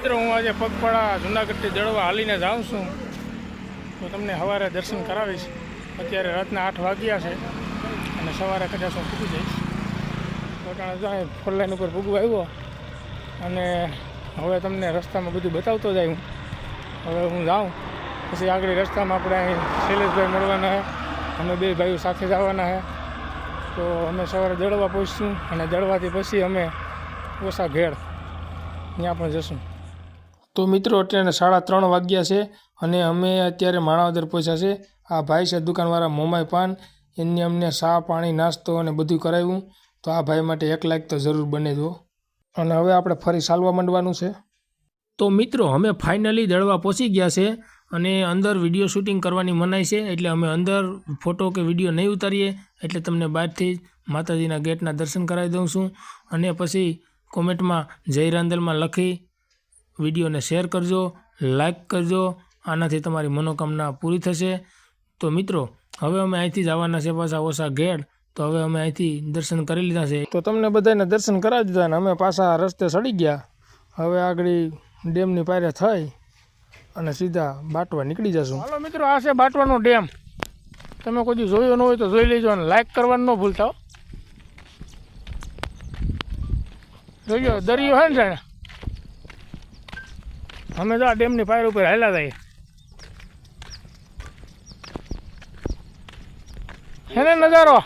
મિત્રો હું આજે પગપાળા જુનાગઢથી જળવા હાલીને જાઉં છું, તો તમને સવારે દર્શન કરાવીશ. અત્યારે રાતના 8 વાગ્યા છે અને સવારે કદાચ હું પૂગી જઈશ. પોતાના ફોર લાઈન ઉપર પૂગવા આવ્યો અને હવે તમને રસ્તામાં બધું બતાવતો જાય. હવે હું જાઉં પછી આગળ રસ્તામાં આપણે અહીં શૈલેષભાઈ મળવાના છે. અમે બે ભાઈઓ સાથે જવાના છે. તો અમે સવારે દળવા પહોંચીશું અને દળવાથી પછી અમે ઓછા ઘેડ ત્યાં પણ જશું. તો મિત્રો અત્યારે 3:30 વાગ્યા છે અને અમે અત્યારે માણાવદર પહોંચ્યા છે. આ ભાઈ છે દુકાનવાળા મોમાઈ પાન, એમને અમને ચા પાણી નાસ્તો અને બધું કરાવ્યું. તો આ ભાઈ માટે 1 લાખ તો જરૂર બને જો. અને હવે આપણે ફરી ચાલવા માંડવાનું છે. તો મિત્રો અમે ફાઇનલી દળવા પહોંચી ગયા છે અને અંદર વિડીયો શૂટિંગ કરવાની મનાઈ છે, એટલે અમે અંદર ફોટો કે વિડીયો નહીં ઉતારીએ. એટલે તમને બહારથી માતાજીના ગેટના દર્શન કરાવી દઉં છું અને પછી કોમેન્ટમાં જય રાંદલમાં લખી વિડીયોને શેર કરજો, લાઈક કરજો. આનાથી તમારી મનોકામના પૂરી થશે. તો મિત્રો હવે અમે અહીંથી જવાના છે પાછા ઓછા ઘેડ. તો હવે અમે અહીંથી દર્શન કરી લીધા છે. તો તમને બધાને દર્શન કરાવી દીધા ને અમે પાછા રસ્તે ચડી ગયા. હવે આગળ ડેમની પાયરે થઈ અને સીધા બાટવા નીકળી જશું. હાલો મિત્રો, આ છે બાટવાનો ડેમ. તમે કોઈ જોયો ન હોય તો જોઈ લેજો અને લાઈક કરવાનું ન ભૂલતા હો. જોજો દરિયો છે ને જાણે. અમે તો આ ડેમની પાયર ઉપર હાલ્યા જાય છે ને નજારો.